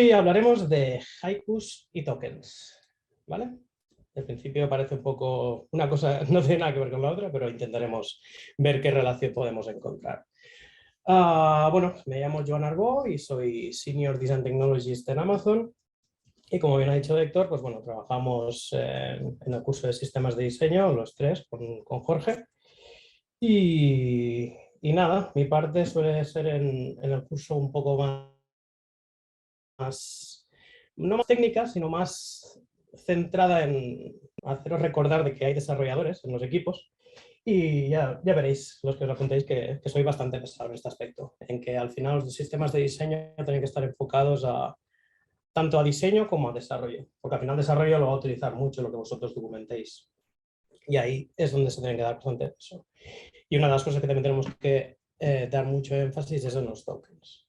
Hoy hablaremos de haikus y tokens, ¿vale? Al principio parece un poco una cosa, no tiene nada que ver con la otra, pero intentaremos ver qué relación podemos encontrar. Bueno, me llamo Joan Arbó y soy Senior Design Technologist en Amazon. Y como bien ha dicho Héctor, pues bueno, trabajamos en el curso de sistemas de diseño, los tres, con Jorge. Y nada, mi parte suele ser en el curso un poco no más técnica, sino más centrada en haceros recordar de que hay desarrolladores en los equipos. Y ya veréis, los que os apuntéis, que soy bastante pesado en este aspecto, en que al final los sistemas de diseño tienen que estar enfocados tanto a diseño como a desarrollo, porque al final desarrollo lo va a utilizar mucho lo que vosotros documentéis. Y ahí es donde se tiene que dar bastante eso. Y una de las cosas que también tenemos que dar mucho énfasis es en los tokens.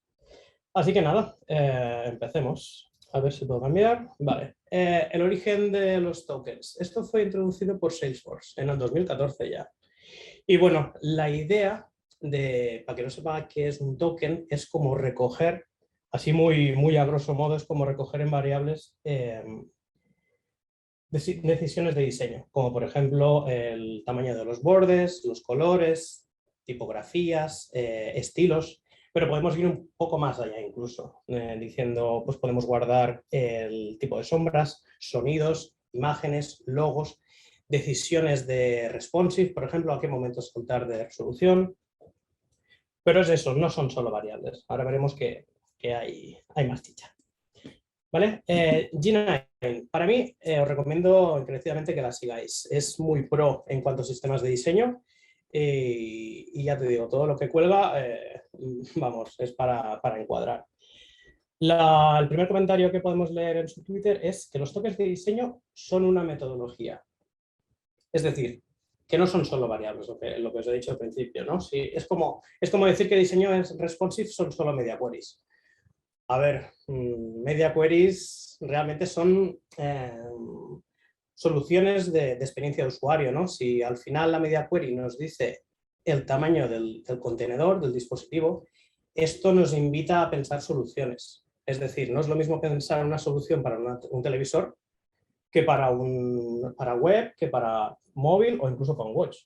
Así que nada, empecemos. A ver si puedo cambiar. Vale. El origen de los tokens. Esto fue introducido por Salesforce en el 2014 ya. Y bueno, la idea para que no sepa qué es un token, es como recoger, así muy a grosso modo, es como recoger en variables decisiones de diseño, como por ejemplo el tamaño de los bordes, los colores, tipografías, estilos, pero podemos ir un poco más allá incluso, diciendo, pues podemos guardar el tipo de sombras, sonidos, imágenes, logos, decisiones de responsive, por ejemplo, a qué momento saltar de resolución, pero es eso, no son solo variables. Ahora veremos que hay más chicha. ¿Vale? G9, para mí os recomiendo encarecidamente que la sigáis. Es muy pro en cuanto a sistemas de diseño y ya te digo, todo lo que cuelga, vamos, es para encuadrar. El primer comentario que podemos leer en su Twitter es que los tokens de diseño son una metodología. Es decir, que no son solo variables, lo que os he dicho al principio, ¿no? Sí, es como decir que diseño es responsive son solo media queries. A ver, media queries realmente son soluciones de experiencia de usuario, ¿no? Si al final la media query nos dice el tamaño del contenedor, del dispositivo, esto nos invita a pensar soluciones. Es decir, no es lo mismo pensar una solución para un televisor que para web, que para móvil o incluso para un watch.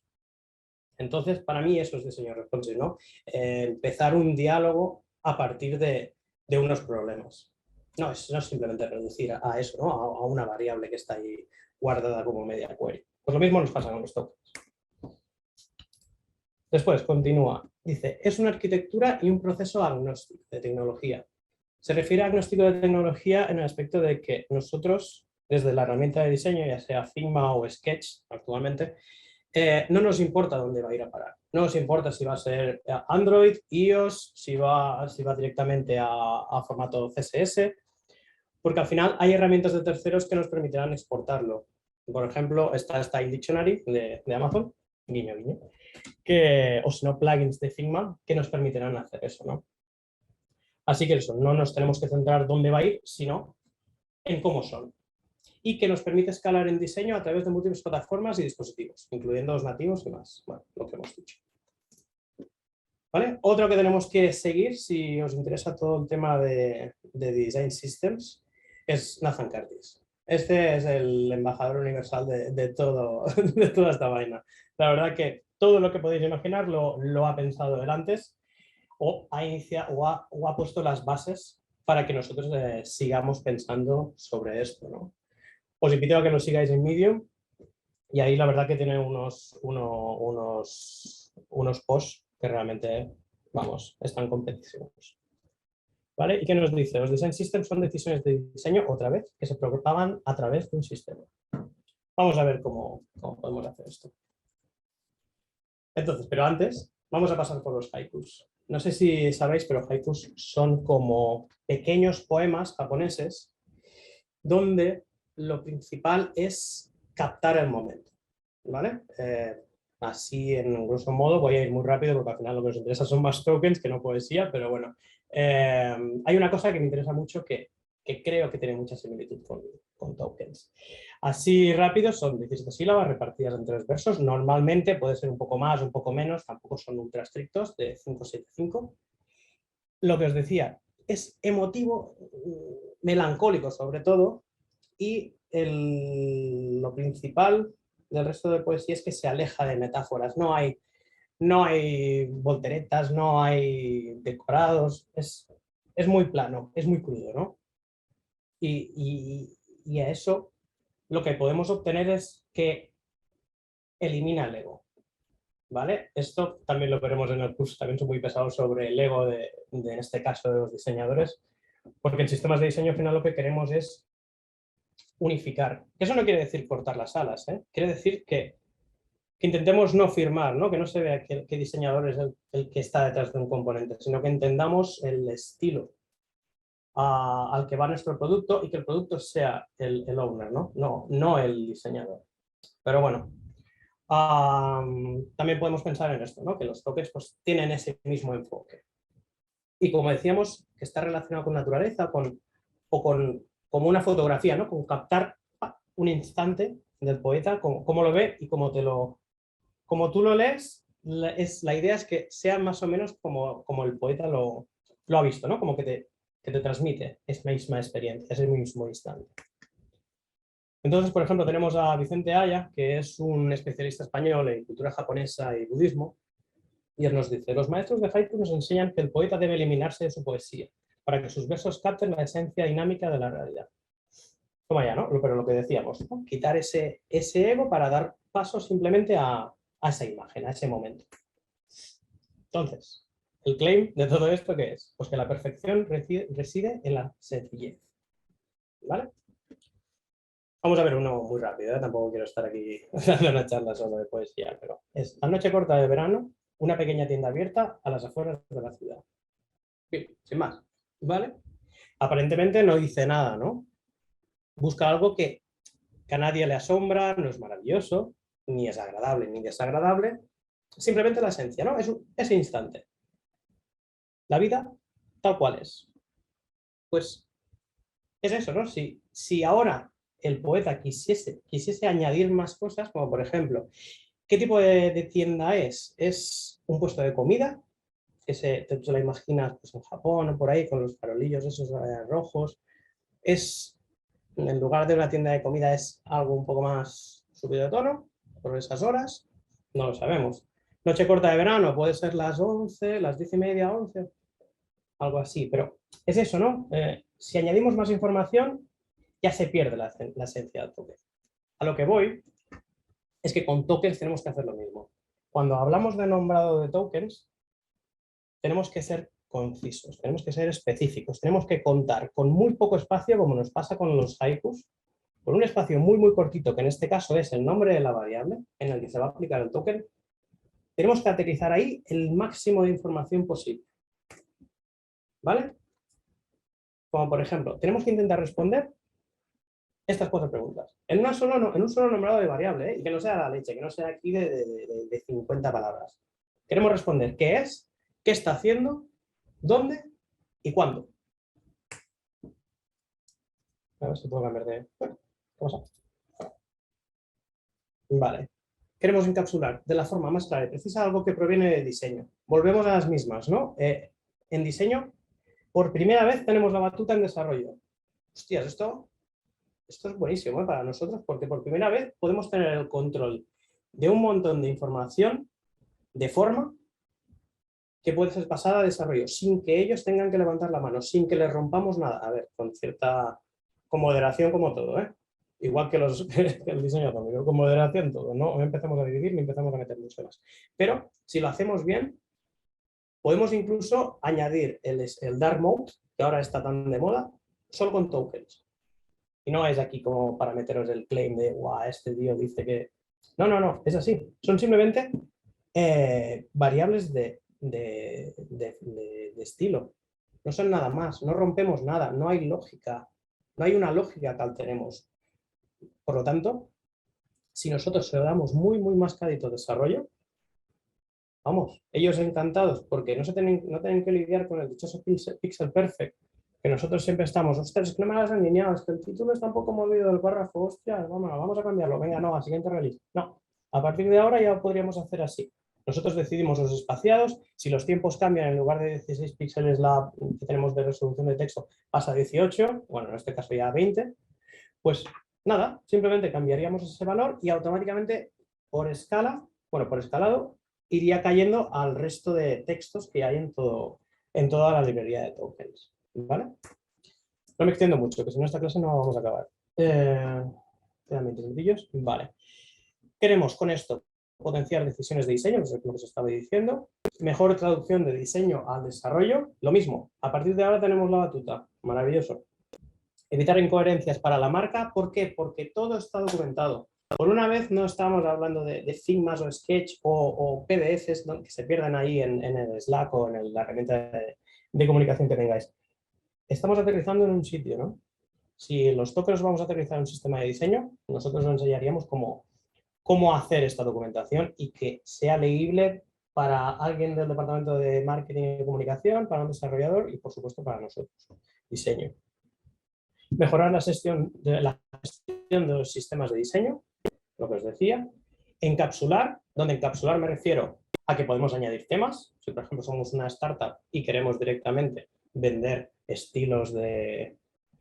Entonces, para mí eso es diseño responsive, ¿no? Empezar un diálogo a partir de unos problemas. No es simplemente reducir a eso, ¿no? A una variable que está ahí guardada como media query. Pues lo mismo nos pasa con los tokens. Después, continúa. Dice, es una arquitectura y un proceso agnóstico de tecnología. Se refiere a agnóstico de tecnología en el aspecto de que nosotros, desde la herramienta de diseño, ya sea Figma o Sketch actualmente, no nos importa dónde va a ir a parar. No nos importa si va a ser Android, iOS, si va directamente a formato CSS, porque al final hay herramientas de terceros que nos permitirán exportarlo. Por ejemplo, está Style Dictionary de Amazon, guiño, guiño, o si no, plugins de Figma que nos permitirán hacer eso, ¿no? Así que eso, no nos tenemos que centrar dónde va a ir, sino en cómo son. Y que nos permite escalar en diseño a través de múltiples plataformas y dispositivos, incluyendo los nativos y más. Bueno, lo que hemos dicho. ¿Vale? Otro que tenemos que seguir, si os interesa todo el tema de Design Systems, es Nathan Curtis. Este es el embajador universal de toda esta vaina. La verdad que todo lo que podéis imaginar lo ha pensado él antes o ha puesto las bases para que nosotros sigamos pensando sobre esto, ¿no? Os invito a que lo sigáis en Medium y ahí la verdad que tiene unos posts que realmente, vamos, están completísimos. ¿Vale? ¿Y qué nos dice? Los design systems son decisiones de diseño, otra vez, que se propagan a través de un sistema. Vamos a ver cómo podemos hacer esto. Entonces, pero antes, vamos a pasar por los haikus. No sé si sabéis, pero haikus son como pequeños poemas japoneses donde lo principal es captar el momento, ¿vale? Así, en grosso modo, voy a ir muy rápido porque al final lo que nos interesa son más tokens que no poesía, pero bueno. Hay una cosa que me interesa mucho que creo que tiene mucha similitud con tokens. Así rápido, son 17 sílabas repartidas en 3 versos. Normalmente puede ser un poco más, un poco menos, tampoco son ultra estrictos, de 5-7-5. Lo que os decía, es emotivo melancólico sobre todo, y lo principal del resto de poesía es que se aleja de metáforas. No hay volteretas, no hay decorados, es muy plano, es muy crudo, ¿no? Y a eso lo que podemos obtener es que elimina el ego, ¿vale? Esto también lo veremos en el curso, también soy muy pesado sobre el ego en este caso de los diseñadores, porque en sistemas de diseño al final lo que queremos es unificar. Eso no quiere decir cortar las alas, ¿eh? Quiere decir que intentemos no firmar, ¿no? Que no se vea qué diseñador es el que está detrás de un componente, sino que entendamos el estilo al que va nuestro producto y que el producto sea el owner, ¿no? No el diseñador. Pero bueno, también podemos pensar en esto, ¿no? Que los tokens pues, tienen ese mismo enfoque. Y como decíamos, que está relacionado con naturaleza o con como una fotografía, ¿no? Con captar un instante del poeta, cómo lo ve y como tú lo lees, la idea es que sea más o menos como el poeta lo ha visto, ¿no? Como que te transmite esa misma experiencia, ese mismo instante. Entonces, por ejemplo, tenemos a Vicente Aya, que es un especialista español en cultura japonesa y budismo, y él nos dice: los maestros de haiku nos enseñan que el poeta debe eliminarse de su poesía para que sus versos capten la esencia dinámica de la realidad. Toma ya, ¿no? Pero lo que decíamos, ¿no? Quitar ese ego para dar paso simplemente a esa imagen, a ese momento. Entonces, el claim de todo esto, ¿qué es? Pues que la perfección reside en la sencillez. ¿Vale? Vamos a ver uno muy rápido, ¿eh? Tampoco quiero estar aquí dando una charla solo de poesía, pero es la noche corta de verano, una pequeña tienda abierta a las afueras de la ciudad. Sí, sin más, ¿vale? Aparentemente no dice nada, ¿no? Busca algo que a nadie le asombra, no es maravilloso, ni es agradable ni desagradable, simplemente la esencia, ¿no? Es ese instante. La vida tal cual es. Pues es eso, ¿no? Si ahora el poeta quisiese añadir más cosas, como por ejemplo, ¿qué tipo de tienda es? ¿Es un puesto de comida? Que te la imaginas pues, en Japón o por ahí con los farolillos esos rojos. ¿Es, en lugar de una tienda de comida, es algo un poco más subido de tono por esas horas? No lo sabemos. Noche corta de verano, puede ser las 11, las 10:30, 11, algo así, pero es eso, ¿no? Si añadimos más información, ya se pierde la esencia del token. A lo que voy es que con tokens tenemos que hacer lo mismo. Cuando hablamos de nombrado de tokens, tenemos que ser concisos, tenemos que ser específicos, tenemos que contar con muy poco espacio, como nos pasa con los haikus, con un espacio muy, muy cortito, que en este caso es el nombre de la variable en el que se va a aplicar el token. Tenemos que aterrizar ahí el máximo de información posible. ¿Vale? Como por ejemplo, tenemos que intentar responder estas 4 preguntas. En un solo nombrado de variable, ¿eh? Y que no sea la leche, que no sea aquí de 50 palabras. Queremos responder qué es, qué está haciendo, dónde y cuándo. A ver si puedo cambiar de... Bueno, ¿qué pasa? Vale. Queremos encapsular de la forma más clara y precisa algo que proviene del diseño. Volvemos a las mismas, ¿no? En diseño, por primera vez tenemos la batuta en desarrollo. Hostias, esto es buenísimo, ¿eh? Para nosotros, porque por primera vez podemos tener el control de un montón de información de forma que puede ser pasada a desarrollo, sin que ellos tengan que levantar la mano, sin que les rompamos nada. A ver, con moderación como todo, ¿eh? Igual que el diseño atómico, con moderación todo, no empezamos a dividir ni empezamos a meter mucho más. Pero si lo hacemos bien, podemos incluso añadir el dark mode, que ahora está tan de moda, solo con tokens. Y no es aquí como para meteros el claim de, guau, este tío dice que... No, es así. Son simplemente variables de estilo. No son nada más, no rompemos nada, no hay lógica, no hay una lógica tal tenemos. Por lo tanto, si nosotros se lo damos muy, muy mascadito desarrollo, vamos, ellos encantados, porque no tienen que lidiar con el dichoso pixel perfect, que nosotros siempre estamos, ostras, es que no me lo has alineado, es que el título está un poco movido del párrafo, hostia, vamos a cambiarlo, venga, no, a siguiente release. No, a partir de ahora ya podríamos hacer así. Nosotros decidimos los espaciados, si los tiempos cambian, en lugar de 16 píxeles que tenemos de resolución de texto pasa a 18, bueno, en este caso ya a 20, pues nada, simplemente cambiaríamos ese valor y automáticamente por escala, bueno, por escalado, iría cayendo al resto de textos que hay en toda la librería de tokens, ¿vale? No me extiendo mucho, que si no esta clase no vamos a acabar. Quedan 20 minutillos, vale. Queremos con esto potenciar decisiones de diseño, que es lo que os estaba diciendo, mejor traducción de diseño al desarrollo, lo mismo, a partir de ahora tenemos la batuta, maravilloso. Evitar incoherencias para la marca, ¿por qué? Porque todo está documentado. Por una vez no estamos hablando de Figmas o Sketch o PDFs, ¿no?, que se pierdan ahí en el Slack o en la herramienta de comunicación que tengáis. Estamos aterrizando en un sitio, ¿no? Si los tokens vamos a aterrizar en un sistema de diseño, nosotros nos enseñaríamos cómo hacer esta documentación y que sea leíble para alguien del departamento de marketing y comunicación, para un desarrollador y, por supuesto, para nosotros, diseño. Mejorar la gestión de los sistemas de diseño, lo que os decía. Encapsular, donde encapsular me refiero a que podemos añadir temas. Si, por ejemplo, somos una startup y queremos directamente vender estilos de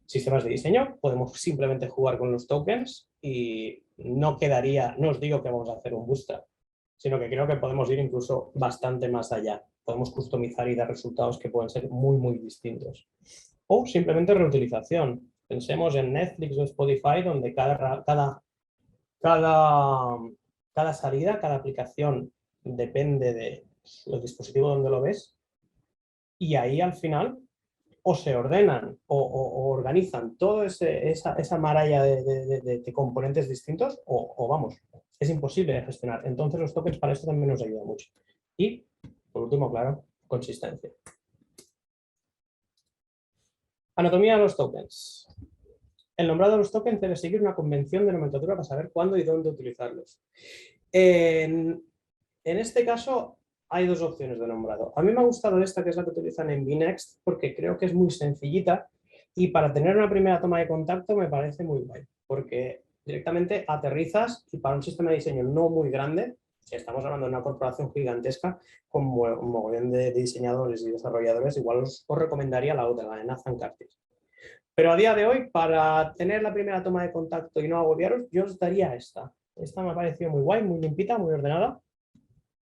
sistemas de diseño, podemos simplemente jugar con los tokens y no quedaría, no os digo que vamos a hacer un bootstrap, sino que creo que podemos ir incluso bastante más allá. Podemos customizar y dar resultados que pueden ser muy, muy distintos. O simplemente reutilización. Pensemos en Netflix o Spotify, donde cada salida, cada aplicación depende del dispositivo donde lo ves, y ahí al final o se ordenan o organizan toda esa maralla de componentes distintos o vamos, es imposible de gestionar. Entonces los tokens para esto también nos ayudan mucho. Y, por último, claro, consistencia. Anatomía de los tokens. El nombrado de los tokens debe seguir una convención de nomenclatura para saber cuándo y dónde utilizarlos. En este caso hay dos opciones de nombrado. A mí me ha gustado esta, que es la que utilizan en Vnext, porque creo que es muy sencillita y para tener una primera toma de contacto me parece muy guay, porque directamente aterrizas y para un sistema de diseño no muy grande, si estamos hablando de una corporación gigantesca con un mogollón de diseñadores y desarrolladores, igual os recomendaría la otra, la de Nathan Curtis. Pero a día de hoy, para tener la primera toma de contacto y no agobiaros, yo os daría esta. Esta me ha parecido muy guay, muy limpita, muy ordenada.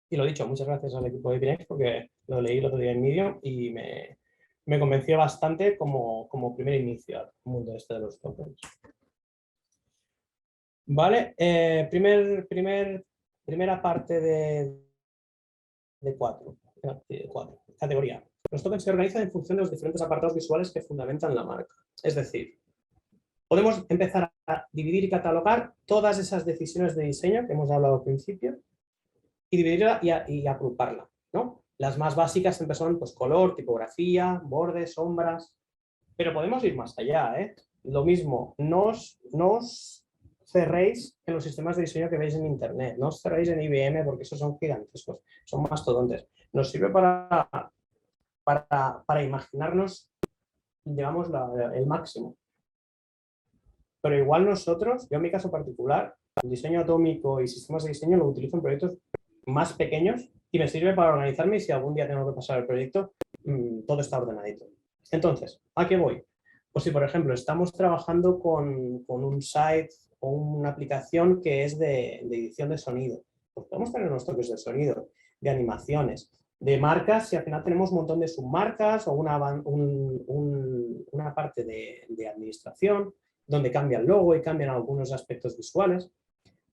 Y lo dicho, muchas gracias al equipo de Vnext porque lo leí el otro día en Medium y me convenció bastante como primer inicio al mundo este de los tokens. Vale, primera parte de cuatro. Categoría. Los tokens se organizan en función de los diferentes apartados visuales que fundamentan la marca. Es decir, podemos empezar a dividir y catalogar todas esas decisiones de diseño que hemos hablado al principio y dividirla y agruparla, ¿no? Las más básicas siempre son pues, color, tipografía, bordes, sombras, pero podemos ir más allá, ¿eh? Lo mismo, no os cerréis en los sistemas de diseño que veis en internet, no os cerréis en IBM porque esos son gigantescos, son mastodontes. Nos sirve para imaginarnos, digamos, el máximo. Pero igual nosotros, yo en mi caso particular, el diseño atómico y sistemas de diseño lo utilizo en proyectos más pequeños y me sirve para organizarme y si algún día tengo que pasar el proyecto, todo está ordenadito. Entonces, ¿a qué voy? Pues si, por ejemplo, estamos trabajando con un site o una aplicación que es de edición de sonido, pues podemos tener unos toques de sonido, de animaciones, de marcas, y al final tenemos un montón de submarcas o una parte de administración donde cambia el logo y cambian algunos aspectos visuales.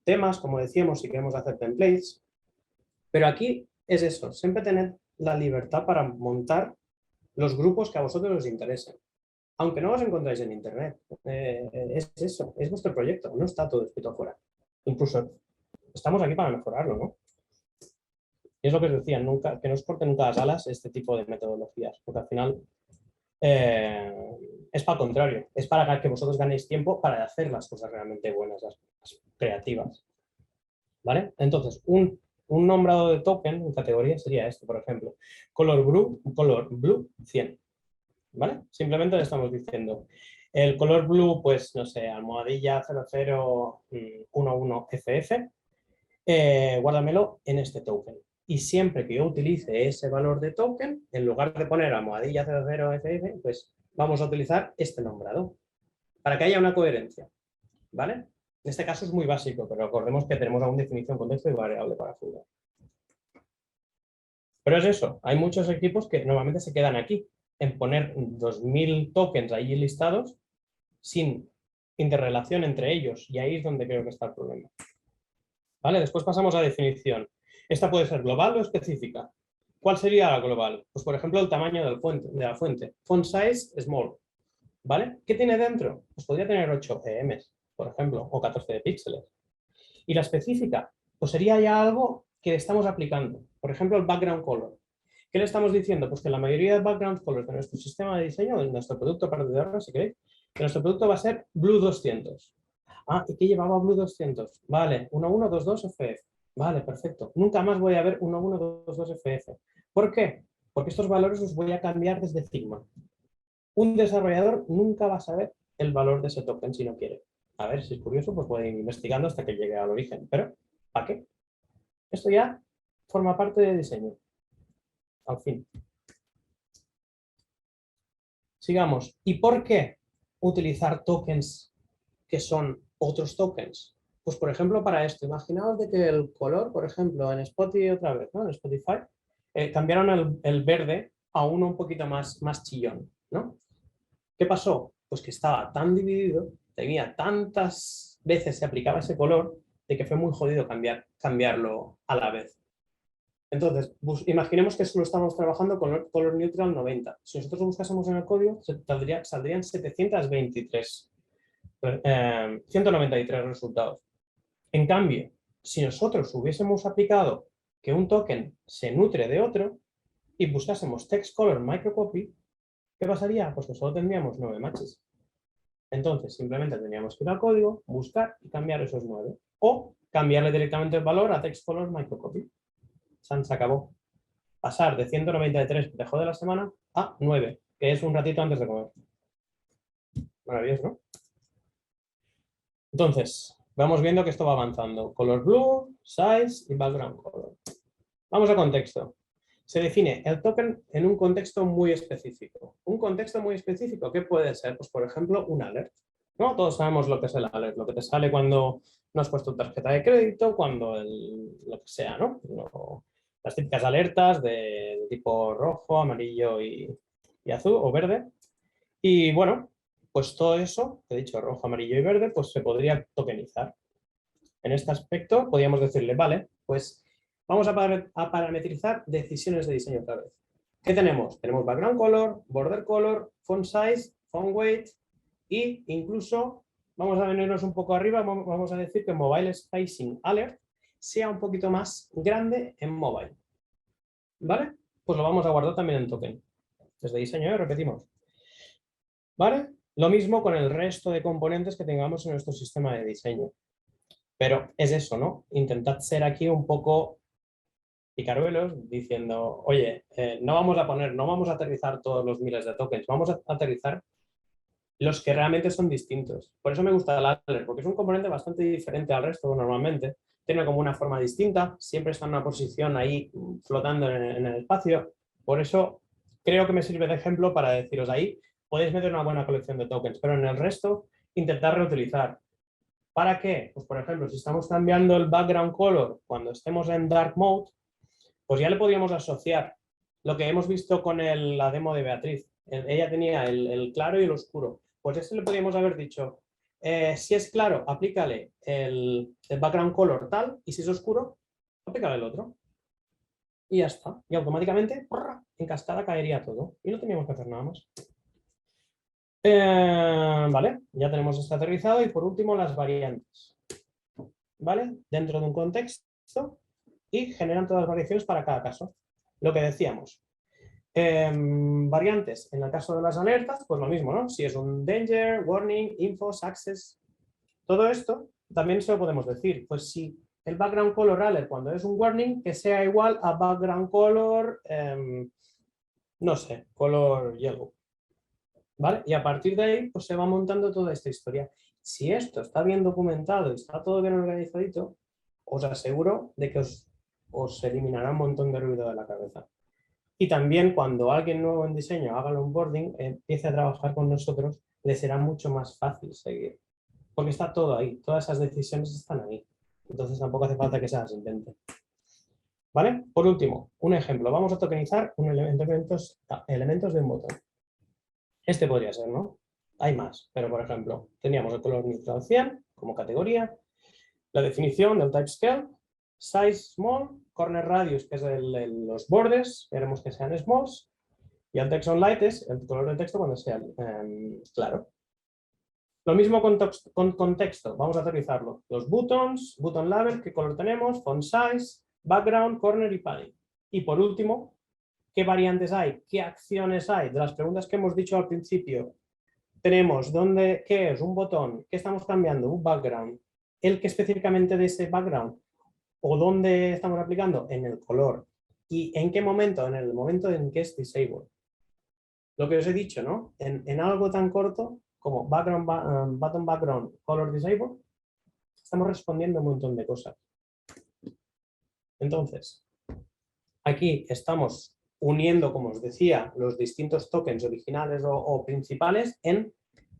Temas, como decíamos, si queremos hacer templates. Pero aquí es eso, siempre tener la libertad para montar los grupos que a vosotros os interesen. Aunque no os encontráis en internet. Es eso, es vuestro proyecto, no está todo escrito afuera. Incluso estamos aquí para mejorarlo, ¿no? Y es lo que os decía, que no os corten nunca las alas este tipo de metodologías, porque al final es para el contrario, es para que vosotros ganéis tiempo para hacer las cosas realmente buenas, las creativas. ¿Vale? Entonces, un nombrado de token en categoría sería este, por ejemplo. Color blue 100. ¿Vale? Simplemente le estamos diciendo el color blue, pues no sé, almohadilla 0011FF, guárdamelo en este token. Y siempre que yo utilice ese valor de token, en lugar de poner almohadilla 00FF, pues vamos a utilizar este nombrado para que haya una coherencia, ¿vale? En este caso es muy básico, pero recordemos que tenemos aún definición, contexto y variable para jugar. Pero es eso, hay muchos equipos que normalmente se quedan aquí, en poner 2000 tokens ahí listados sin interrelación entre ellos, y ahí es donde creo que está el problema. ¿Vale? Después pasamos a definición. Esta puede ser global o específica. ¿Cuál sería la global? Pues por ejemplo el tamaño de la fuente. Font size small. ¿Vale? ¿Qué tiene dentro? Pues podría tener 8 EMs, por ejemplo, o 14 de píxeles. Y la específica, pues sería ya algo que estamos aplicando. Por ejemplo, el background color. ¿Qué le estamos diciendo? Pues que la mayoría de background colors de nuestro sistema de diseño, de nuestro producto a partir de ahora, si queréis, que nuestro producto va a ser Blue 200. Ah, ¿y qué llevaba Blue 200? Vale, 1122 FF. Vale, perfecto. Nunca más voy a ver 1122 FF. ¿Por qué? Porque estos valores los voy a cambiar desde Figma. Un desarrollador nunca va a saber el valor de ese token si no quiere. A ver, si es curioso, pues puede ir investigando hasta que llegue al origen. Pero, ¿para qué? Esto ya forma parte del diseño. Al fin. Sigamos. ¿Y por qué utilizar tokens que son otros tokens? Pues, por ejemplo, para esto, imaginaos de que el color, por ejemplo, en Spotify otra vez, ¿no? En Spotify, cambiaron el verde a uno un poquito más chillón, ¿no? ¿Qué pasó? Pues que estaba tan dividido, tenía tantas veces se aplicaba ese color, de que fue muy jodido cambiarlo a la vez. Entonces, imaginemos que solo estamos trabajando con color neutral 90. Si nosotros lo buscásemos en el código, saldrían 723, 193 resultados. En cambio, si nosotros hubiésemos aplicado que un token se nutre de otro y buscásemos text color microcopy, ¿qué pasaría? Pues que solo tendríamos 9 matches. Entonces, simplemente tendríamos que ir al código, buscar y cambiar esos 9. O cambiarle directamente el valor a text color microcopy. Se acabó. Pasar de 193 dejó de la semana a 9, que es un ratito antes de comer. Maravilloso, ¿no? Entonces, vamos viendo que esto va avanzando. Color blue, size y background color. Vamos a contexto. Se define el token en un contexto muy específico. Un contexto muy específico, ¿qué puede ser? Pues, por ejemplo, un alert. ¿No? Todos sabemos lo que es el alert, lo que te sale cuando no has puesto tarjeta de crédito, cuando lo que sea, ¿no? Las típicas alertas de tipo rojo, amarillo y azul o verde. Y bueno, pues todo eso, he dicho rojo, amarillo y verde, pues se podría tokenizar. En este aspecto podríamos decirle, vale, pues vamos a parametrizar decisiones de diseño otra vez. ¿Qué tenemos? Tenemos background color, border color, font size, font weight e incluso vamos a venirnos un poco arriba, vamos a decir que mobile spacing alert sea un poquito más grande en mobile. ¿Vale? Pues lo vamos a guardar también en token. Desde diseño, repetimos. ¿Vale? Lo mismo con el resto de componentes que tengamos en nuestro sistema de diseño. Pero es eso, ¿no? Intentad ser aquí un poco picaruelos diciendo, oye, no vamos a aterrizar todos los miles de tokens, vamos a aterrizar los que realmente son distintos. Por eso me gusta el alert, porque es un componente bastante diferente al resto normalmente. Tiene como una forma distinta, siempre está en una posición ahí flotando en el espacio. Por eso creo que me sirve de ejemplo para deciros ahí, podéis meter una buena colección de tokens, pero en el resto intentar reutilizar. ¿Para qué? Pues por ejemplo, si estamos cambiando el background color cuando estemos en dark mode, pues ya le podríamos asociar lo que hemos visto con la demo de Beatriz. Ella tenía el claro y el oscuro. Pues eso le podríamos haber dicho, si es claro, aplícale el background color tal, y si es oscuro, aplícale el otro. Y ya está. Y automáticamente, en cascada caería todo. Y no teníamos que hacer nada más. Vale, ya tenemos esto aterrizado. Y por último, las variantes. ¿Vale? Dentro de un contexto y generan todas las variaciones para cada caso. Lo que decíamos. Variantes, en el caso de las alertas, pues lo mismo, ¿no? Si es un danger, warning, info, success, todo esto también se lo podemos decir. Pues si el background color alert cuando es un warning, que sea igual a background color, no sé, color yellow. ¿Vale? Y a partir de ahí, pues se va montando toda esta historia. Si esto está bien documentado y está todo bien organizadito, os aseguro de que os os eliminará un montón de ruido de la cabeza. Y también cuando alguien nuevo en diseño haga el onboarding, empiece a trabajar con nosotros, le será mucho más fácil seguir. Porque está todo ahí, todas esas decisiones están ahí. Entonces tampoco hace falta que se las invente. ¿Vale? Por último, un ejemplo. Vamos a tokenizar elementos de un botón. Este podría ser, ¿no? Hay más, pero por ejemplo, teníamos el color neutral 100 como categoría, la definición del type scale, size small, corner radius, que es los bordes, queremos que sean smalls, y el text on light es el color del texto cuando sea claro. Lo mismo con contexto, vamos a aterrizarlo. Los buttons, button label, qué color tenemos, font size, background, corner y padding. Y por último, ¿qué variantes hay? ¿Qué acciones hay? De las preguntas que hemos dicho al principio, tenemos qué es un botón, qué estamos cambiando, un background, el que específicamente de ese background, o dónde estamos aplicando, en el color. ¿Y en qué momento? En el momento en que es disable. Lo que os he dicho, ¿no? En algo tan corto como button background, color disable, estamos respondiendo un montón de cosas. Entonces, aquí estamos uniendo, como os decía, los distintos tokens originales o principales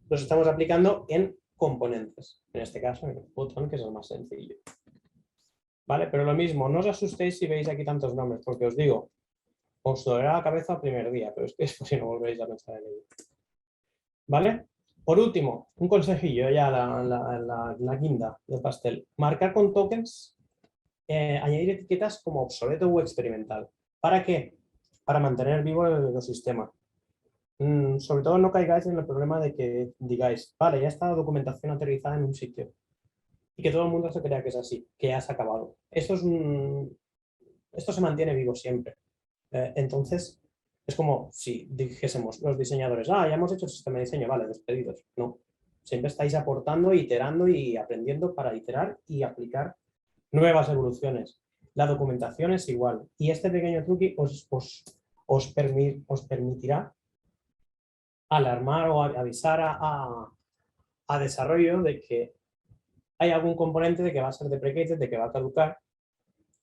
los estamos aplicando en componentes. En este caso, en el botón, que es el más sencillo. ¿Vale? Pero lo mismo, no os asustéis si veis aquí tantos nombres, porque os digo, os dolerá la cabeza el primer día, pero es que es por si no volvéis a pensar en ello. ¿Vale? Por último, un consejillo, ya la guinda del pastel. Marcar con tokens, añadir etiquetas como obsoleto o experimental. ¿Para qué? Para mantener vivo el ecosistema. Sobre todo no caigáis en el problema de que digáis, vale, ya está la documentación aterrizada en un sitio. Y que todo el mundo se crea que es así, que ya se ha acabado. Esto se mantiene vivo siempre. Entonces, es como si dijésemos los diseñadores, ya hemos hecho el sistema de diseño, vale, despedidos. No, siempre estáis aportando, iterando y aprendiendo para iterar y aplicar nuevas evoluciones. La documentación es igual. Y este pequeño truque os permitirá alarmar o avisar a desarrollo de que hay algún componente de que va a ser deprecated, de que va a caducar,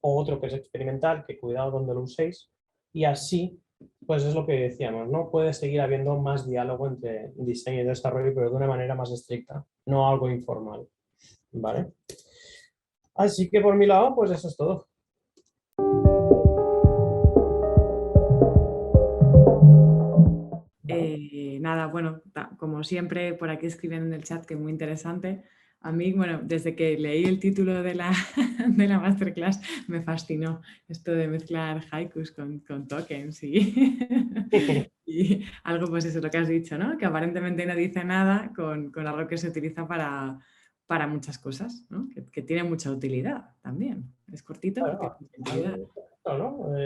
o otro que es experimental, que cuidado donde lo uséis, y así, pues es lo que decíamos, ¿no? Puede seguir habiendo más diálogo entre diseño y desarrollo, pero de una manera más estricta, no algo informal, ¿vale? Así que por mi lado, pues eso es todo. Nada, bueno, como siempre, por aquí escriben en el chat que muy interesante. A mí, bueno, desde que leí el título de la, de la masterclass me fascinó esto de mezclar haikus con tokens y algo, pues eso, lo que has dicho, ¿no? Que aparentemente no dice nada con algo que se utiliza para muchas cosas, ¿no? Que tiene mucha utilidad también. Es cortito, pero Bueno, tiene mucha utilidad. ¿no?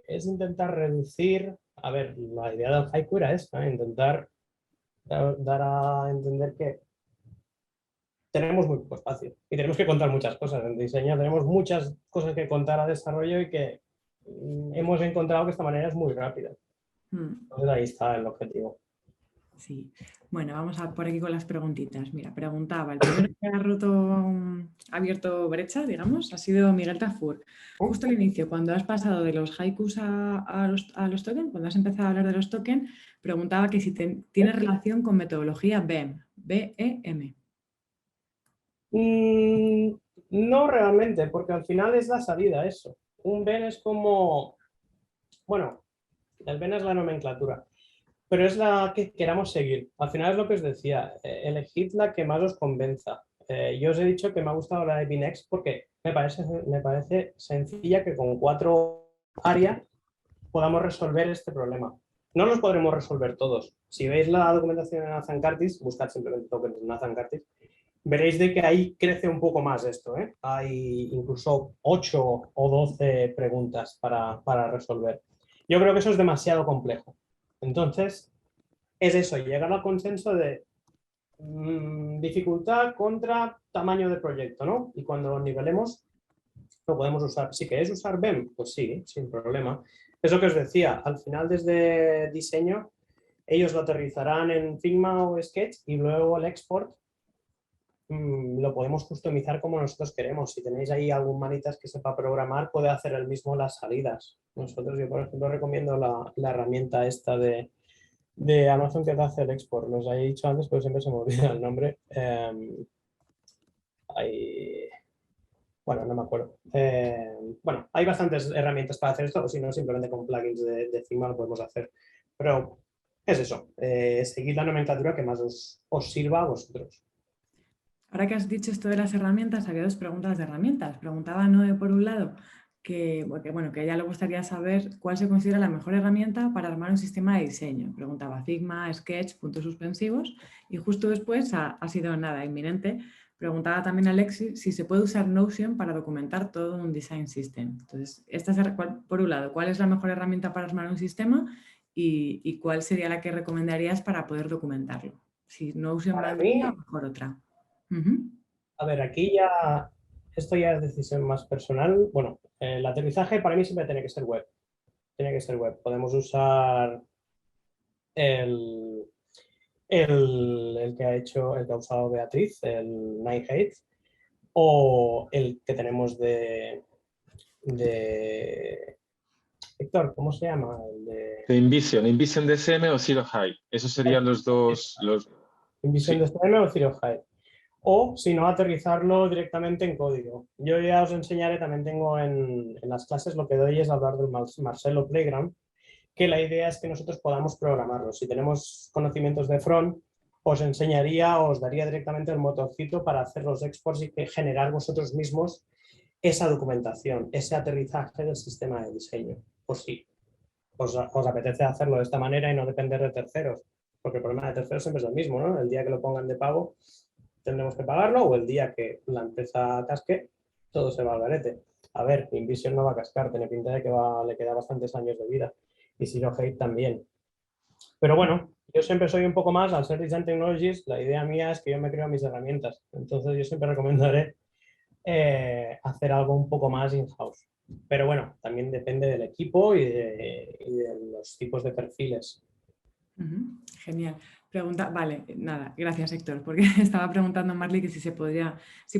Es intentar reducir, a ver, la idea del haiku era esta, intentar dar a entender que tenemos muy poco espacio y tenemos que contar muchas cosas. En diseño tenemos muchas cosas que contar a desarrollo y que hemos encontrado que esta manera es muy rápida. Entonces ahí está el objetivo. Sí. Bueno, vamos a por aquí con las preguntitas. Mira, preguntaba, el primero que ha abierto brecha, digamos, ha sido Miguel Tafur. Justo al inicio, cuando has pasado de los haikus a los tokens, cuando has empezado a hablar de los tokens, preguntaba que si tiene relación con metodología BEM, B-E-M. No realmente, porque al final es la salida eso. Un Ben es como, bueno, el Ben es la nomenclatura, pero es la que queramos seguir. Al final es lo que os decía, elegid la que más os convenza. Yo os he dicho que me ha gustado la de Binext porque me parece sencilla que con 4 áreas podamos resolver este problema. No los podremos resolver todos. Si veis la documentación en Nathan Curtis, buscad simplemente tokens en Nathan Curtis, veréis de que ahí crece un poco más esto. Hay incluso 8 o 12 preguntas para resolver. Yo creo que eso es demasiado complejo. Entonces, es eso, llegar al consenso de dificultad contra tamaño de proyecto, ¿no? Y cuando lo nivelemos, lo podemos usar. Si queréis usar BEM, pues sí, sin problema. Es lo que os decía, al final desde diseño, ellos lo aterrizarán en Figma o Sketch y luego el export lo podemos customizar como nosotros queremos. Si tenéis ahí algún manitas que sepa programar, puede hacer el mismo las salidas. Yo, por ejemplo, recomiendo la herramienta esta de Amazon que te hace el export. Los he dicho antes, pero siempre se me olvida el nombre. Bueno, no me acuerdo. Bueno, hay bastantes herramientas para hacer esto, o si no, simplemente con plugins de Figma lo podemos hacer. Pero es eso, seguid la nomenclatura que más os sirva a vosotros. Ahora que has dicho esto de las herramientas, había dos preguntas de herramientas. Preguntaba Noé, por un lado, que a ella le gustaría saber cuál se considera la mejor herramienta para armar un sistema de diseño. Preguntaba Figma, Sketch, puntos suspensivos, y justo después ha sido nada inminente. Preguntaba también a Alexis si se puede usar Notion para documentar todo un design system. Entonces, por un lado, ¿cuál es la mejor herramienta para armar un sistema y cuál sería la que recomendarías para poder documentarlo? Si Notion Para valdría o mí, mejor otra. a ver, aquí ya, esto ya es decisión más personal. Bueno, el aterrizaje para mí siempre tiene que ser web. Tiene que ser web. Podemos usar el que ha usado Beatriz, el Nighthawk, o el que tenemos de Héctor, ¿cómo se llama? De InVision DSM o Zero Height. Esos serían los dos. InVision Sí. DSM o Zero Height. O, si no, aterrizarlo directamente en código. Yo ya os enseñaré, también tengo en las clases, lo que doy es hablar del Marcelo Playground, que la idea es que nosotros podamos programarlo. Si tenemos conocimientos de front, os enseñaría, os daría directamente el motorcito para hacer los exports y generar vosotros mismos esa documentación, ese aterrizaje del sistema de diseño. Pues sí, os apetece hacerlo de esta manera y no depender de terceros, porque el problema de terceros siempre es el mismo, ¿no? El día que lo pongan de pago tendremos que pagarlo, o el día que la empresa casque, todo se va al garete. A ver, InVision no va a cascar, tiene pinta de que le queda bastantes años de vida, y Zero Height también. Pero bueno, yo siempre soy un poco más, al ser Design Technologies, la idea mía es que yo me creo mis herramientas, entonces yo siempre recomendaré hacer algo un poco más in-house. Pero bueno, también depende del equipo y de los tipos de perfiles. Genial. Vale, nada, gracias Héctor, porque estaba preguntando a Marley que si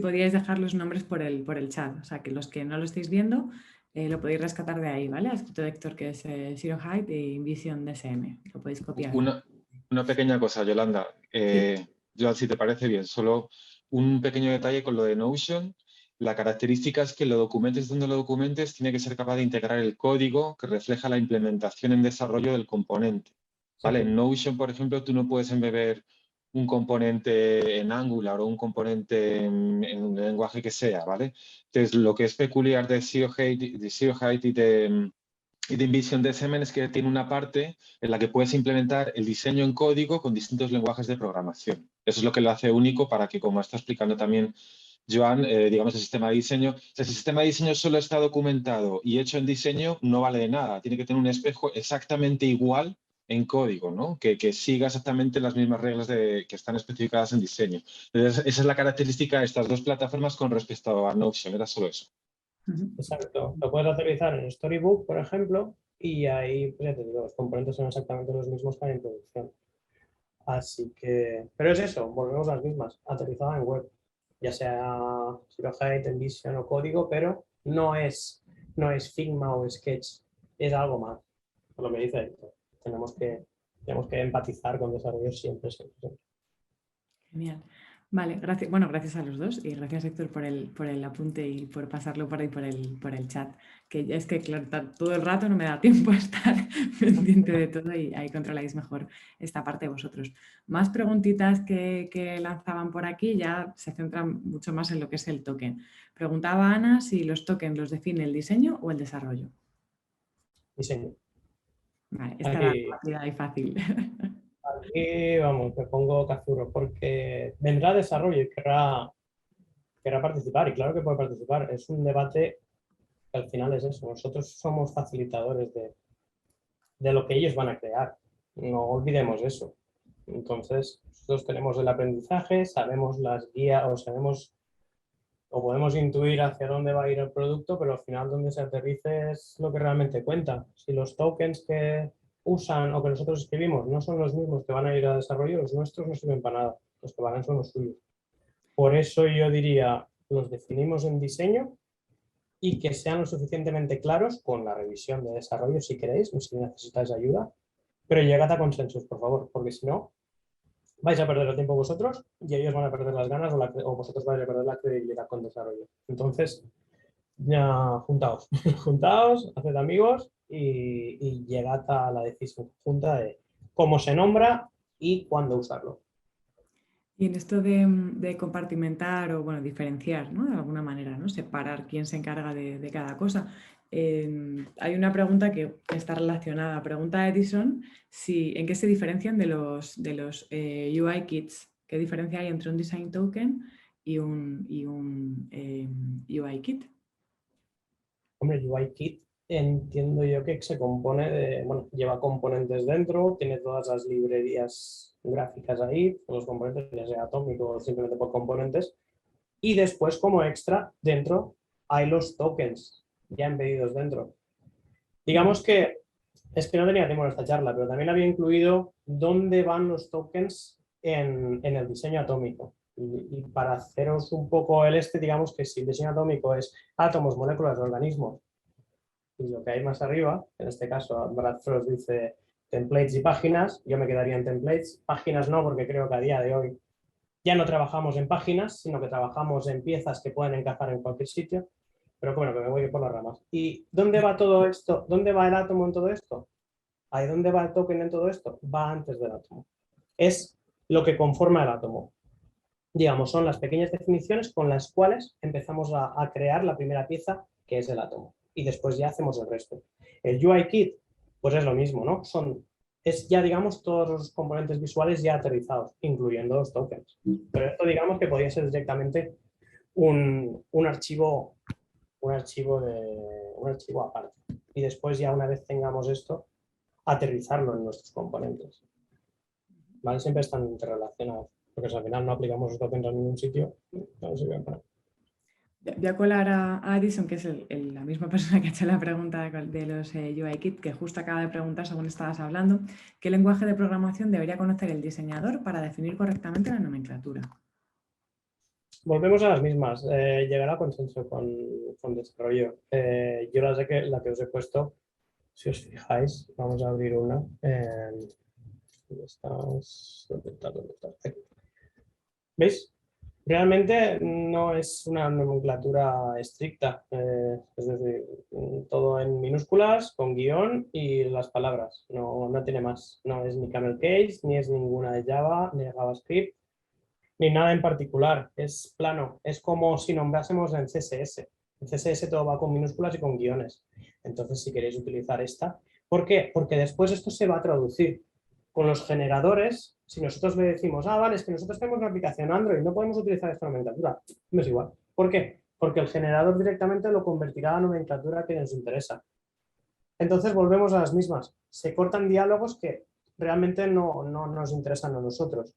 podíais dejar los nombres por el chat, o sea que los que no lo estáis viendo lo podéis rescatar de ahí, ¿vale? Ha escrito Héctor que es Zero Height y InVision DSM, lo podéis copiar. Una pequeña cosa, Yolanda. Sí. Joan, si te parece bien, solo un pequeño detalle con lo de Notion. La característica es que lo documentes donde lo documentes, tiene que ser capaz de integrar el código que refleja la implementación en desarrollo del componente. ¿Vale? En Notion, por ejemplo, tú no puedes embeber un componente en Angular o un componente en el lenguaje que sea, ¿vale? Entonces, lo que es peculiar de Zero Height y de InVision DSM es que tiene una parte en la que puedes implementar el diseño en código con distintos lenguajes de programación. Eso es lo que lo hace único para que, como está explicando también Joan, digamos, el sistema de diseño. O sea, si el sistema de diseño solo está documentado y hecho en diseño, no vale de nada. Tiene que tener un espejo exactamente igual en código, ¿no? Que siga exactamente las mismas reglas que están especificadas en diseño. Entonces, esa es la característica de estas dos plataformas con respecto a Notion. Era solo eso. Exacto. Lo puedes aterrizar en Storybook, por ejemplo, y ahí, pues ya te digo, los componentes son exactamente los mismos que hay en producción. Así que, pero es eso, volvemos a las mismas, aterrizada en web, ya sea Zero Height, InVision o código, pero no es Figma o Sketch, es algo más, por lo que dice Héctor. Tenemos que empatizar con desarrollos siempre. Genial. Vale, gracias. Bueno, gracias a los dos y gracias Héctor por el apunte y por pasarlo por ahí por el chat. Que es que claro, todo el rato no me da tiempo a estar pendiente de todo y ahí controláis mejor esta parte vosotros. Más preguntitas que lanzaban por aquí ya se centran mucho más en lo que es el token. Preguntaba Ana si los tokens los define el diseño o el desarrollo. Diseño. Vale, esta era rápida y fácil. Aquí, vamos, me pongo cazurro porque vendrá desarrollo y querrá participar, y claro que puede participar. Es un debate que al final es eso. Nosotros somos facilitadores de lo que ellos van a crear. No olvidemos eso. Entonces, nosotros tenemos el aprendizaje, sabemos las guías o podemos intuir hacia dónde va a ir el producto, pero al final donde se aterrice es lo que realmente cuenta. Si los tokens que usan o que nosotros escribimos no son los mismos que van a ir a desarrollo, los nuestros no sirven para nada. Los que valen son los suyos. Por eso yo diría, los definimos en diseño y que sean lo suficientemente claros con la revisión de desarrollo si queréis, o si necesitáis ayuda, pero llegad a consensos, por favor, porque si no, vais a perder el tiempo vosotros y ellos van a perder las ganas o vosotros vais a perder la credibilidad con desarrollo. Entonces, ya juntaos, juntaos, haced amigos y llegad a la decisión conjunta de cómo se nombra y cuándo usarlo. Y en esto de compartimentar o, bueno, diferenciar, ¿no? De alguna manera, ¿no? Separar quién se encarga de cada cosa. Hay una pregunta que está relacionada. Pregunta Edison en qué se diferencian de los UI kits. ¿Qué diferencia hay entre un design token y un UI kit? Hombre, el UI kit entiendo yo que se compone de, bueno, lleva componentes dentro, tiene todas las librerías gráficas ahí, los componentes, ya sea atómico o simplemente por componentes, y después como extra dentro hay los tokens ya embedidos dentro. Digamos que, es que no tenía tiempo en esta charla, pero también había incluido dónde van los tokens en el diseño atómico. Y para haceros un poco digamos que si el diseño atómico es átomos, moléculas, organismos, y lo que hay más arriba, en este caso Brad Frost dice templates y páginas, yo me quedaría en templates, páginas no, porque creo que a día de hoy ya no trabajamos en páginas, sino que trabajamos en piezas que pueden encajar en cualquier sitio, pero bueno, que me voy por las ramas. ¿Y dónde va todo esto? ¿Dónde va el átomo en todo esto? ¿Ahí dónde va el token en todo esto? Va antes del átomo. Es lo que conforma el átomo. Digamos, son las pequeñas definiciones con las cuales empezamos a crear la primera pieza, que es el átomo. Y después ya hacemos el resto. El UI kit, pues es lo mismo, ¿no? Es ya, digamos, todos los componentes visuales ya aterrizados, incluyendo los tokens. Pero esto, digamos, que podría ser directamente un archivo aparte. Y después, ya una vez tengamos esto, aterrizarlo en nuestros componentes. ¿Vale? Siempre están interrelacionados, porque si al final no aplicamos los tokens en ningún sitio, no sirve para nada. Voy a colar a Edison, que es la misma persona que ha hecho la pregunta de los UI Kit, que justo acaba de preguntar, según estabas hablando, ¿qué lenguaje de programación debería conocer el diseñador para definir correctamente la nomenclatura? Volvemos a las mismas. Llegar a consenso con desarrollo. Yo la que os he puesto, si os fijáis, vamos a abrir una. ¿Dónde estás? ¿Dónde estás? Aquí. ¿Veis? Realmente no es una nomenclatura estricta, es decir, todo en minúsculas, con guión y las palabras, no tiene más. No es ni camel case, ni es ninguna de Java, ni de JavaScript, ni nada en particular. Es plano, es como si nombrásemos en CSS. En CSS todo va con minúsculas y con guiones. Entonces, si queréis utilizar esta, ¿por qué? Porque después esto se va a traducir. Con los generadores, si nosotros le decimos, vale, es que nosotros tenemos una aplicación Android, no podemos utilizar esta nomenclatura, no es igual. ¿Por qué? Porque el generador directamente lo convertirá a la nomenclatura que nos interesa. Entonces volvemos a las mismas. Se cortan diálogos que realmente no nos interesan a nosotros.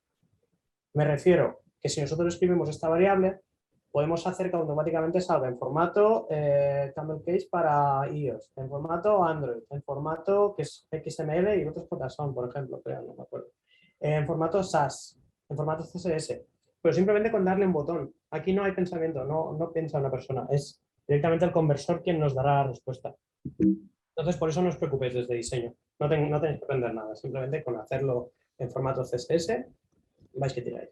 Me refiero que si nosotros escribimos esta variable, podemos hacer que automáticamente salga en formato camel case para iOS, en formato Android, en formato que es XML y otros JSON, por ejemplo, pero no me acuerdo. En formato SAS, en formato CSS, pero simplemente con darle un botón. Aquí no hay pensamiento, no piensa una persona, es directamente el conversor quien nos dará la respuesta. Entonces, por eso no os preocupéis desde diseño, no tenéis que aprender nada, simplemente con hacerlo en formato CSS vais que tiráis.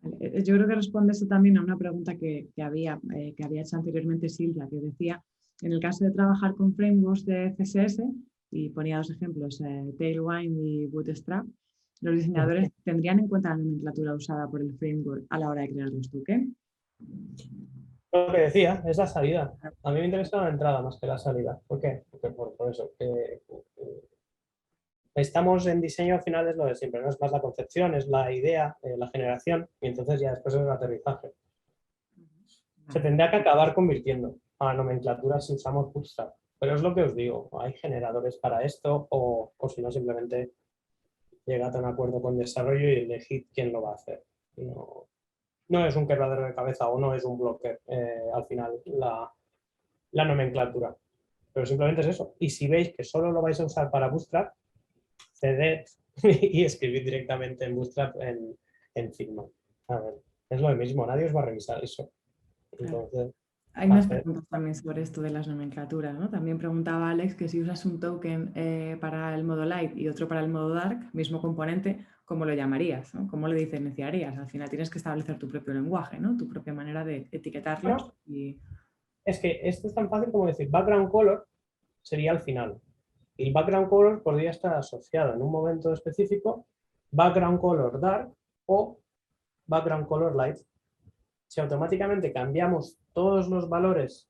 Yo creo que responde esto también a una pregunta que había hecho anteriormente Silvia, que decía, en el caso de trabajar con frameworks de CSS, y ponía dos ejemplos, Tailwind y Bootstrap, los diseñadores tendrían en cuenta la nomenclatura usada por el framework a la hora de crear los tokens. Lo que decía, es la salida. A mí me interesa la entrada más que la salida. ¿Por qué? Porque por eso. Estamos en diseño, al final es lo de siempre, no es más la concepción, es la idea, la generación, y entonces ya después es el aterrizaje. Se tendría que acabar convirtiendo a la nomenclatura si usamos Bootstrap. Pero es lo que os digo, hay generadores para esto o si no simplemente llegad a un acuerdo con desarrollo y elegid quién lo va a hacer. No es un quebradero de cabeza o no es un bloque al final la nomenclatura. Pero simplemente es eso. Y si veis que solo lo vais a usar para Bootstrap, ceded y escribid directamente en Bootstrap en Figma. A ver, Es lo mismo, nadie os va a revisar eso. Claro. Entonces, Hay va a más ser... preguntas también sobre esto de las nomenclaturas, ¿no? También preguntaba Alex que si usas un token para el modo light y otro para el modo dark, mismo componente, ¿cómo lo llamarías? ¿No? ¿Cómo lo diferenciarías? Al final tienes que establecer tu propio lenguaje, ¿no? Tu propia manera de etiquetarlos. Bueno, Y... es que esto es tan fácil como decir background color sería al final. Y el background color podría estar asociado en un momento específico, background color dark o background color light. Si automáticamente cambiamos todos los valores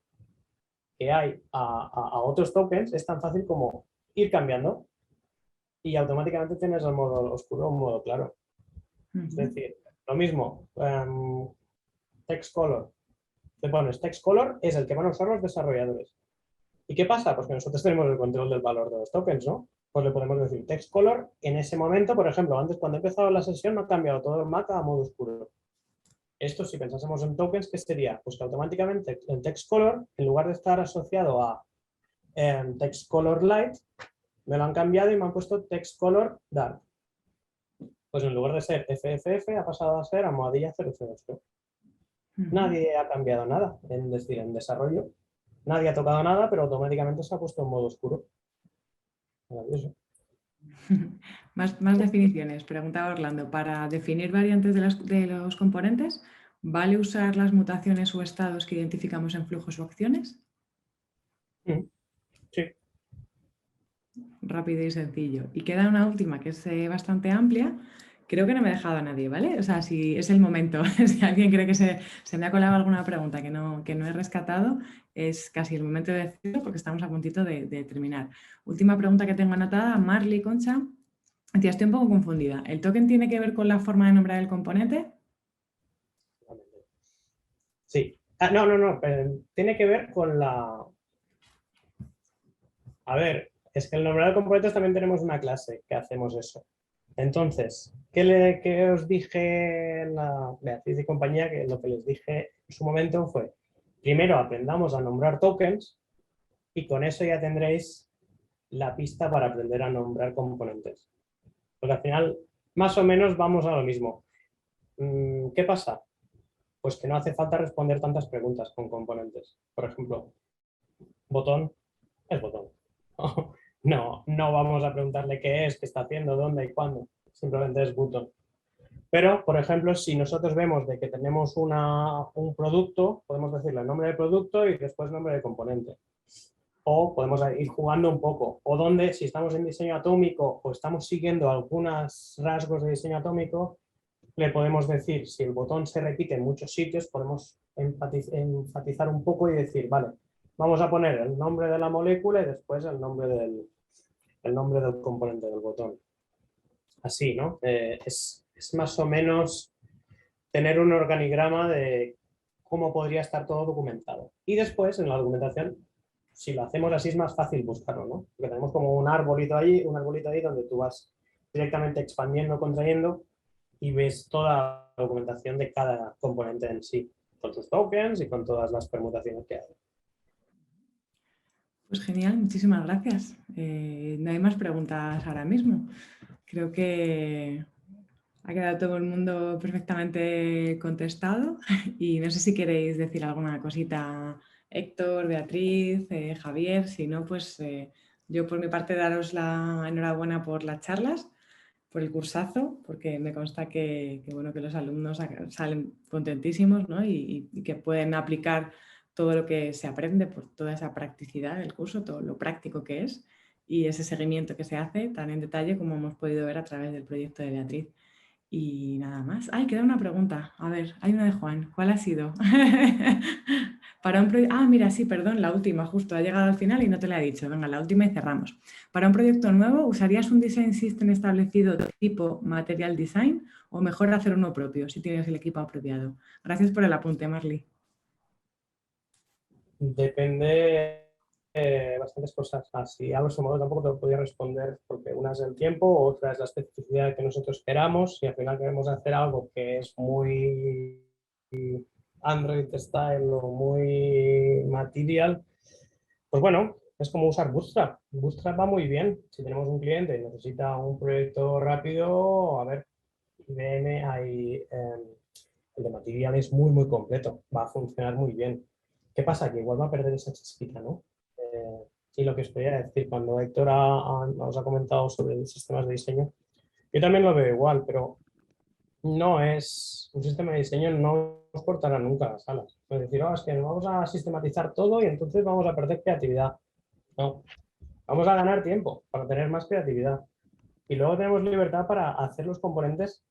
que hay a otros tokens, es tan fácil como ir cambiando y automáticamente tienes el modo oscuro o modo claro. Es decir, lo mismo, text color. Te pones text color es el que van a usar los desarrolladores. ¿Y qué pasa? Pues que nosotros tenemos el control del valor de los tokens, ¿no? Pues le podemos decir text color en ese momento, por ejemplo, antes cuando he empezado la sesión no ha cambiado todo el Mac a modo oscuro. Esto, si pensásemos en tokens, ¿qué sería? Pues que automáticamente el text color, en lugar de estar asociado a text color light, me lo han cambiado y me han puesto text color dark. Pues en lugar de ser FFF ha pasado a ser almohadilla 000. Nadie ha cambiado nada, es decir, en desarrollo. Nadie ha tocado nada, pero automáticamente se ha puesto en modo oscuro. Maravilloso. Más definiciones, preguntaba Orlando. Para definir variantes de los componentes, ¿vale usar las mutaciones o estados que identificamos en flujos o acciones? Sí. Rápido y sencillo. Y queda una última que es bastante amplia. Creo que no me he dejado a nadie, ¿vale? O sea, si es el momento, si alguien cree que se me ha colado alguna pregunta que no he rescatado, es casi el momento de decirlo porque estamos a puntito de terminar. Última pregunta que tengo anotada, Marley Concha. Tía, estoy un poco confundida. ¿El token tiene que ver con la forma de nombrar el componente? Sí. No. Tiene que ver con la... A ver, es que el nombrar componentes también tenemos una clase que hacemos eso. Entonces, ¿qué os dije la Beatriz y compañía? Que lo que les dije en su momento fue, primero aprendamos a nombrar tokens y con eso ya tendréis la pista para aprender a nombrar componentes. Porque al final, más o menos, vamos a lo mismo. ¿Qué pasa? Pues que no hace falta responder tantas preguntas con componentes. Por ejemplo, botón es botón. No vamos a preguntarle qué es, qué está haciendo, dónde y cuándo. Simplemente es botón. Pero, por ejemplo, si nosotros vemos de que tenemos un producto, podemos decirle el nombre del producto y después nombre del componente. O podemos ir jugando un poco. O donde, si estamos en diseño atómico o estamos siguiendo algunos rasgos de diseño atómico, le podemos decir, si el botón se repite en muchos sitios, podemos enfatizar un poco y decir, vale, vamos a poner el nombre de la molécula y después el nombre del componente del botón. Así, ¿no? Es más o menos tener un organigrama de cómo podría estar todo documentado. Y después, en la documentación, si lo hacemos así es más fácil buscarlo, ¿no? Porque tenemos como un arbolito ahí donde tú vas directamente expandiendo, contrayendo y ves toda la documentación de cada componente en sí, con sus tokens y con todas las permutaciones que hay. Pues genial, muchísimas gracias. No hay más preguntas ahora mismo. Creo que ha quedado todo el mundo perfectamente contestado y no sé si queréis decir alguna cosita, Héctor, Beatriz, Javier. Si no, pues yo por mi parte daros la enhorabuena por las charlas, por el cursazo, porque me consta que los alumnos salen contentísimos, ¿no? y que pueden aplicar todo lo que se aprende por toda esa practicidad del curso, todo lo práctico que es y ese seguimiento que se hace tan en detalle como hemos podido ver a través del proyecto de Beatriz. Y nada más. Ay, queda una pregunta. A ver, hay una de Juan. ¿Cuál ha sido? Mira, sí, perdón, la última, justo ha llegado al final y no te la he dicho. Venga, la última y cerramos. Para un proyecto nuevo, ¿usarías un design system establecido de tipo material design o mejor hacer uno propio si tienes el equipo apropiado? Gracias por el apunte, Marley. Depende de bastantes cosas. Así, a grosso modo tampoco te lo podía responder porque una es el tiempo, otra es la especificidad que nosotros queramos y al final queremos hacer algo que es muy Android style o muy material. Pues bueno, es como usar Bootstrap. Bootstrap va muy bien. Si tenemos un cliente y necesita un proyecto rápido, a ver, IBM hay El de Material es muy, muy completo, va a funcionar muy bien. ¿Qué pasa? Que igual va a perder esa chispita, ¿no? Y lo que os quería decir, cuando Héctor os ha comentado sobre los sistemas de diseño, yo también lo veo igual, pero no es un sistema de diseño, no nos cortará nunca las alas. Es decir, es que vamos a sistematizar todo y entonces vamos a perder creatividad. No, vamos a ganar tiempo para tener más creatividad. Y luego tenemos libertad para hacer los componentes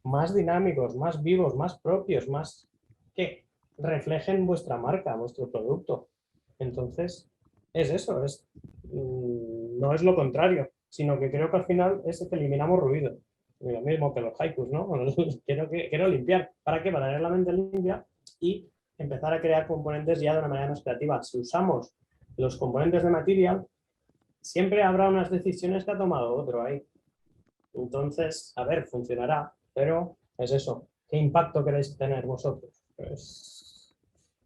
más dinámicos, más vivos, más propios, más que reflejen vuestra marca, vuestro producto. Entonces, es eso, no es lo contrario, sino que creo que al final es que eliminamos ruido. Y lo mismo que los haikus, ¿no? Quiero limpiar. ¿Para qué? Para tener la mente limpia y empezar a crear componentes ya de una manera más creativa. Si usamos los componentes de Material, siempre habrá unas decisiones que ha tomado otro ahí. Entonces, a ver, funcionará, pero es eso. ¿Qué impacto queréis tener vosotros? Pues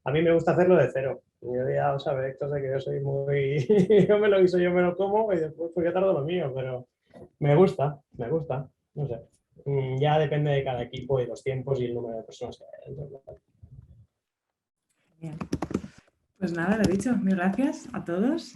a mí me gusta hacerlo de cero. Yo ya os sabéis, Héctor, de que yo soy muy... yo me lo guiso, yo me lo como y después pues yo tardo lo mío, pero me gusta, no sé. Ya depende de cada equipo y los tiempos y el número de personas que hay dentro. Bien. Pues nada, lo dicho, mil gracias a todos.